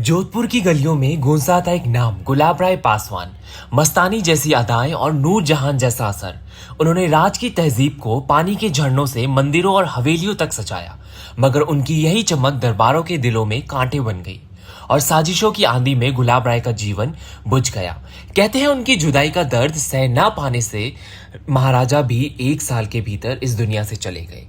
जोधपुर की गलियों में गूंजा था एक नाम, गुलाब राय पासवान। मस्तानी जैसी अदाएं और नूरजहां जैसा असर। उन्होंने राज की तहजीब को पानी के झरनों से मंदिरों और हवेलियों तक सजाया, मगर उनकी यही चमक दरबारों के दिलों में कांटे बन गई और साजिशों की आंधी में गुलाब राय का जीवन बुझ गया। कहते हैं उनकी जुदाई का दर्द सह ना पाने से महाराजा भी 1 साल के भीतर इस दुनिया से चले गए।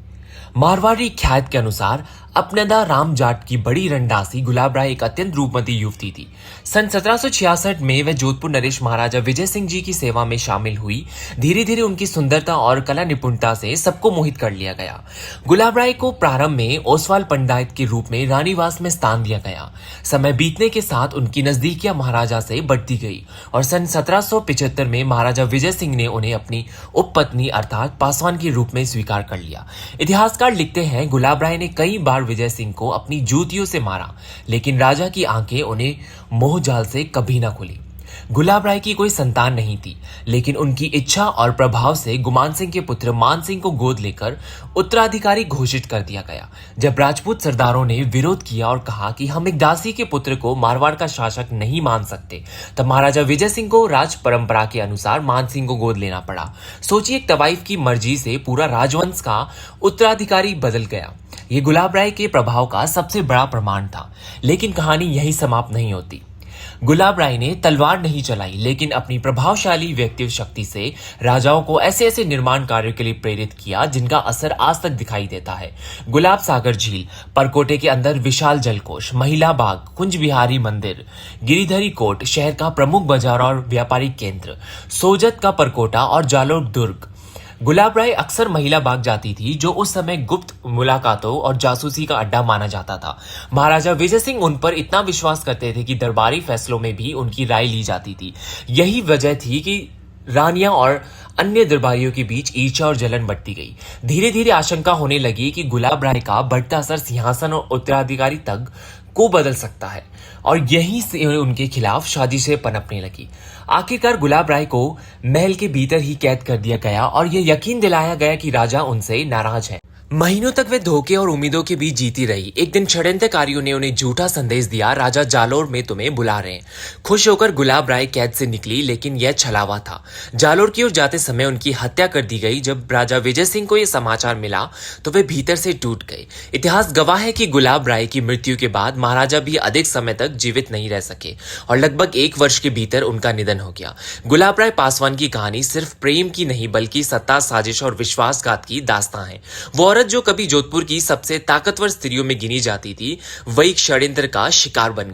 मारवाड़ी ख्यात के अनुसार अपनेदा राम जाट की बड़ी रंडासी गुलाब राय एक अत्यंत रूपवती युवती थी। सन 1766 में वह जोधपुर नरेश महाराजा विजय सिंह जी की सेवा में शामिल हुई। धीरे धीरे उनकी सुंदरता और कला निपुणता से सबको मोहित कर लिया गया। गुलाब राय को प्रारंभ में ओसवाल पंडित के रूप में रानीवास में स्थान दिया गया। समय बीतने के साथ उनकी नजदीकियां महाराजा से बढ़ती गई और सन 1775 में महाराजा विजय सिंह ने उन्हें अपनी उपपत्नी अर्थात पासवान के रूप में स्वीकार कर लिया। इतिहासकार लिखते हैं, गुलाब राय ने कई बार विजय सिंह को अपनी जूतियों से मारा, लेकिन राजा की आंखें उन्हें मोहजाल से कभी ना खुली। गुलाब राय की कोई संतान नहीं थी, लेकिन उनकी इच्छा और प्रभाव से गुमान सिंह के पुत्र मान सिंह को गोद लेकर उत्तराधिकारी घोषित कर दिया गया। जब राजपूत सरदारों ने विरोध किया और कहा कि हम एक दासी के पुत्र को मारवाड़ का शासक नहीं मान सकते, तब महाराजा विजय सिंह को राज परंपरा के अनुसार मान सिंह को गोद लेना पड़ा। सोचिए, एक तवाइफ की मर्जी से पूरा राजवंश का उत्तराधिकारी बदल गया। ये गुलाब राय के प्रभाव का सबसे बड़ा प्रमाण था। लेकिन कहानी यही समाप्त नहीं होती। गुलाब राय ने तलवार नहीं चलाई, लेकिन अपनी प्रभावशाली व्यक्तित्व शक्ति से राजाओं को ऐसे ऐसे निर्माण कार्यों के लिए प्रेरित किया जिनका असर आज तक दिखाई देता है। गुलाब सागर झील, परकोटे के अंदर विशाल जलकोष, महिला बाग, कुंज बिहारी मंदिर, गिरिधरी कोट, शहर का प्रमुख बाजार और व्यापारिक केंद्र, सोजत का परकोटा और जालोर दुर्ग। गुलाब राय अक्सर महिला बाग जाती थी, जो उस समय गुप्त मुलाकातों और जासूसी का अड्डा माना जाता था। महाराजा विजय सिंह उन पर इतना विश्वास करते थे कि दरबारी फैसलों में भी उनकी राय ली जाती थी। यही वजह थी कि रानियां और अन्य दरबारियों के बीच ईर्ष्या और जलन बढ़ती गई। धीरे धीरे आशंका होने लगी कि गुलाब राय का बढ़ता असर सिंहासन और उत्तराधिकारी तक को बदल सकता है, और यहीं से उनके खिलाफ साजिशें पनपने लगी। आखिरकार गुलाब राय को महल के भीतर ही कैद कर दिया गया और यह यकीन दिलाया गया कि राजा उनसे नाराज है। महीनों तक वे धोखे और उम्मीदों के बीच जीती रही। एक दिन षड्यंत्रकारियों ने उन्हें झूठा संदेश दिया, राजा जालोर में तुम्हें बुला रहे हैं। खुश होकर गुलाब राय कैद से निकली, लेकिन यह छलावा था। जालोर की ओर जाते समय उनकी हत्या कर दी गई। जब राजा विजय सिंह को यह समाचार मिला तो वे भीतर से टूट गए। इतिहास गवाह है कि गुलाब राय की मृत्यु के बाद महाराजा भी अधिक समय तक जीवित नहीं रह सके और लगभग 1 वर्ष के भीतर उनका निधन हो गया। गुलाब राय पासवान की कहानी सिर्फ प्रेम की नहीं, बल्कि सत्ता, साजिश और विश्वासघात की दास्तां है। वो जो कभी जोधपुर की सबसे ताकतवर स्त्रियों में गिनी जाती थी, वही षड्यंत्र का शिकार बन